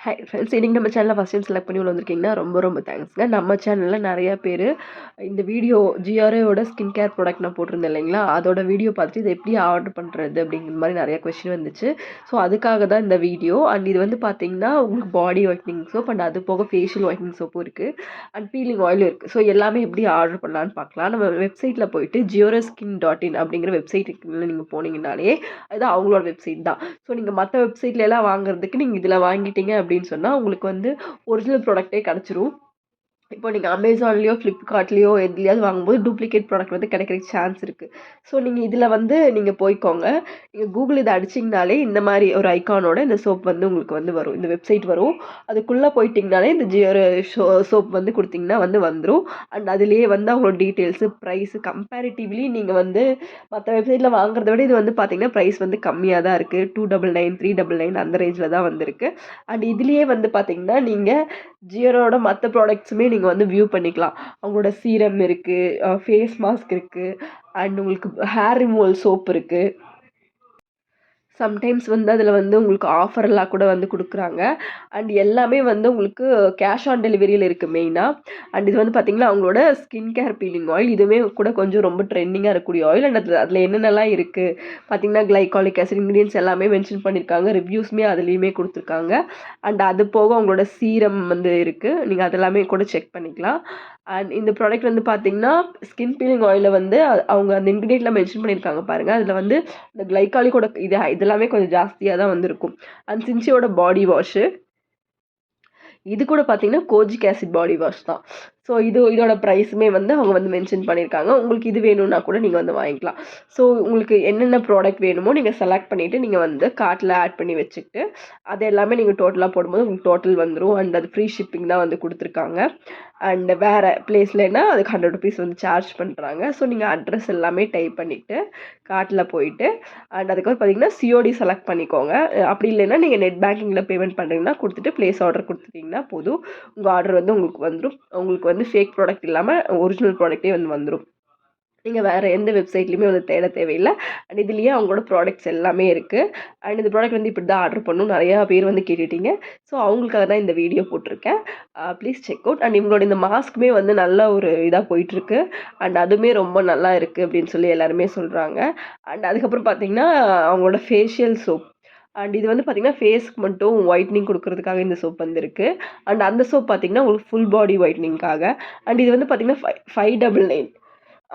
Hi friends, இன்னைக்கு நம்ம சேனலை ஃபஸ்ட் டைம் செலக்ட் பண்ணி உள்ள வந்திருக்கீங்கன்னா ரொம்ப தேங்க்ஸ்ங்க. நம்ம சேனலில் நிறைய பேர் இந்த வீடியோ ஜிஆர்ஏயோட ஸ்கின் கேர் ப்ராடக்ட் நான் போட்டிருந்தேன் இல்லைங்களா, அதோட வீடியோ பார்த்துட்டு இதை எப்படி ஆர்டர் பண்ணுறது அப்படிங்கிற மாதிரி நிறைய கொஸ்டின் வந்துச்சு. ஸோ அதுக்காக தான் இந்த வீடியோ. அண்ட் இது வந்து பார்த்தீங்கன்னா உங்களுக்கு பாடி ஒயிட்னிங் சோப் அண்ட் அது போக ஃபேஷியல் ஒயிட்னிங் சோப்பும் இருக்குது அண்ட் பீலிங் ஆயிலும் இருக்குது. ஸோ எல்லாமே எப்படி ஆர்டர் பண்ணலான்னு பார்க்கலாம். நம்ம வெப்சைட்டில் போயிட்டு jioraskin.in அப்படிங்கிற வெப்சைட்டுக்கு நீங்கள் போனீங்கன்னாலே அது அவங்களோட வெப்சைட் தான். ஸோ நீங்கள் மற்ற வெப்சைட்லலாம் வாங்குறதுக்கு நீங்கள் இதில் வாங்கிட்டீங்க அப்படின்னு சொன்னால் உங்களுக்கு வந்து ஒரிஜினல் ப்ராடக்ட்டே கிடச்சிரும். இப்போ நீங்கள் அமேசான்லேயோ ஃப்ளிப்கார்ட்லேயோ எதுலையாவது வாங்கும்போது டூப்ளிகேட் ப்ராடக்ட் வந்து கிடைக்கிறதுக்கு சான்ஸ் இருக்குது. ஸோ நீங்கள் இதில் வந்து நீங்கள் போய்க்கோங்க. நீங்கள் கூகுள் இதை அடிச்சிங்கனாலே இந்த மாதிரி ஒரு ஐக்கானோட இந்த சோப் வந்து உங்களுக்கு வந்து வரும், இந்த வெப்சைட் வரும். அதுக்குள்ளே போயிட்டிங்கனாலே இந்த ஜியோ சோப் வந்து கொடுத்திங்கன்னா வந்து வந்துடும். அண்ட் அதுலேயே வந்து அவங்களோட டீட்டெயில்ஸு ப்ரைஸு கம்பேரிட்டிவ்லி நீங்கள் வந்து மற்ற வெப்சைட்டில் வாங்குறத விட இது வந்து பார்த்திங்கன்னா ப்ரைஸ் வந்து கம்மியாக தான் இருக்குது. 299 399 அந்த ரேஞ்சில் தான் வந்துருக்கு. அண்ட் இதுலேயே வந்து பார்த்திங்கன்னா நீங்கள் ஜியோரோட மற்ற ப்ராடக்ட்ஸுமே நீங்கள் வந்து வியூ பண்ணிக்கலாம். அவங்களோட சீரம் இருக்குது, ஃபேஸ் மாஸ்க் இருக்குது, அண்ட் உங்களுக்கு ஹேர் ரிமூவல் சோப் இருக்குது. சம்டைம்ஸ் வந்து அதில் வந்து உங்களுக்கு ஆஃபர்லாம் கூட வந்து கொடுக்குறாங்க. அண்ட் எல்லாமே வந்து உங்களுக்கு கேஷ் ஆன் டெலிவரியில் இருக்குது மெயினாக. அண்ட் இது வந்து பார்த்திங்கன்னா அவங்களோட ஸ்கின் கேர் பீலிங் ஆயில், இதுவுமே கூட கொஞ்சம் ரொம்ப ட்ரெண்டிங்காக இருக்கக்கூடிய ஆயில். அண்ட் அதில் என்னென்னலாம் இருக்குது பார்த்திங்கன்னா கிளைகாலிக் ஆசிட் இன்க்ரீடியன்ஸ் எல்லாமே மென்ஷன் பண்ணியிருக்காங்க. ரிவ்யூஸுமே அதுலேயுமே கொடுத்துருக்காங்க. அண்ட் அது போக அவங்களோட சீரம் வந்து இருக்குது, நீங்கள் அதெல்லாமே கூட செக் பண்ணிக்கலாம். அண்ட் இந்த ப்ராடக்ட் வந்து பார்த்திங்கன்னா ஸ்கின் பீலிங் ஆயிலில் வந்து அவங்க அந்த இன்க்ரீடியன்ட்லாம் மென்ஷன் பண்ணியிருக்காங்க பாருங்கள். அதில் வந்து இந்த கிளைகாலிக்கோட இதெல்லாமே கொஞ்சம் ஜாஸ்தியாக தான் வந்திருக்கும். அண்ட் சின்சியோட பாடி வாஷு, இது கூட பார்த்தீங்கன்னா கோஜிக் ஆசிட் பாடி வாஷ் தான். ஸோ இதோட ப்ரைஸுமே வந்து அவங்க வந்து மென்ஷன் பண்ணியிருக்காங்க. உங்களுக்கு இது வேணும்னா கூட நீங்கள் வந்து வாங்கிக்கலாம். ஸோ உங்களுக்கு என்னென்ன ப்ராடக்ட் வேணுமோ நீங்கள் செலக்ட் பண்ணிவிட்டு நீங்கள் வந்து கார்ட்டில் ஆட் பண்ணி வச்சுக்கிட்டு அது எல்லாமே நீங்கள் டோட்டலாக போடும்போது உங்களுக்கு டோட்டல் வந்துடும். அண்ட் அது ஃப்ரீ ஷிப்பிங் தான் வந்து கொடுத்துருக்காங்க. அண்ட் வேறு பிளேஸ்லன்னா அதுக்கு 100 ருபீஸ் வந்து சார்ஜ் பண்ணுறாங்க. ஸோ நீங்கள் அட்ரஸ் எல்லாமே டைப் பண்ணிவிட்டு கார்ட்டில் போயிட்டு அண்ட் அதுக்கப்புறம் பார்த்தீங்கன்னா சிஓடி செலக்ட் பண்ணிக்கோங்க. அப்படி இல்லைன்னா நீங்கள் நெட் பேங்கிங்கில் பேமெண்ட் பண்ணுறீங்கன்னா கொடுத்துட்டு ப்ளேஸ் ஆர்டர் கொடுத்துட்டிங்கன்னா போதும். உங்கள் ஆர்டர் வந்து உங்களுக்கு வந்துடும். உங்களுக்கு வந்து ஃபேக் ப்ராடக்ட் இல்லாமல் ஒரிஜினல் ப்ராடக்ட்டே வந்து வந்துடும். நீங்கள் வேறு எந்த வெப்சைட்லையுமே வந்து தேட தேவையில்லை. அண்ட் இதுலேயே அவங்களோட ப்ராடக்ட்ஸ் எல்லாமே இருக்குது. அண்ட் இந்த ப்ராடக்ட் வந்து இப்படி தான் ஆர்டர் பண்ணணும் நிறையா பேர் வந்து கேட்டுட்டீங்க. ஸோ அவங்களுக்காக தான் இந்த வீடியோ போட்டிருக்கேன். Please check out. அண்ட் இவங்களோட இந்த மாஸ்க்குமே வந்து நல்ல ஒரு இதாக போயிட்டுருக்கு. அண்ட் அதுவுமே ரொம்ப நல்லா இருக்குது அப்படின்னு சொல்லி எல்லாருமே சொல்கிறாங்க. அண்ட் அதுக்கப்புறம் பார்த்திங்கன்னா அவங்களோட ஃபேஷியல் சோப், அண்ட் இது வந்து பார்த்திங்கன்னா ஃபேஸ்க்கு மட்டும் ஒயிட்னிங் கொடுக்கறதுக்காக இந்த சோப் வந்துருக்கு. அண்ட் அந்த சோப் பார்த்திங்கன்னா உங்களுக்கு ஃபுல் பாடி ஒயிட்னிங்காக. அண்ட் இது வந்து பார்த்திங்கன்னா 599.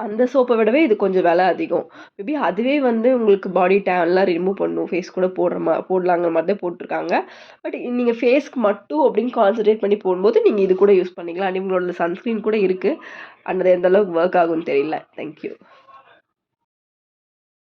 அந்த சோப்பை விடவே இது கொஞ்சம் விலை அதிகம். மேபி அதுவே வந்து உங்களுக்கு பாடி டேன்லாம் ரிமூவ் பண்ணும், ஃபேஸ் கூட போடலாங்கிற மாதிரி தான் போட்டிருக்காங்க. பட் நீங்கள் ஃபேஸ்க்கு மட்டும் அப்படின்னு கான்சன்ட்ரேட் பண்ணி போடும்போது நீங்கள் இது கூட யூஸ் பண்ணிக்கலாம். அண்ட் இவங்களோட சன்ஸ்க்ரீன் கூட இருக்குது. அண்ட் அது எந்த அளவுக்கு ஒர்க் ஆகும்னு தெரியல. தேங்க்யூ.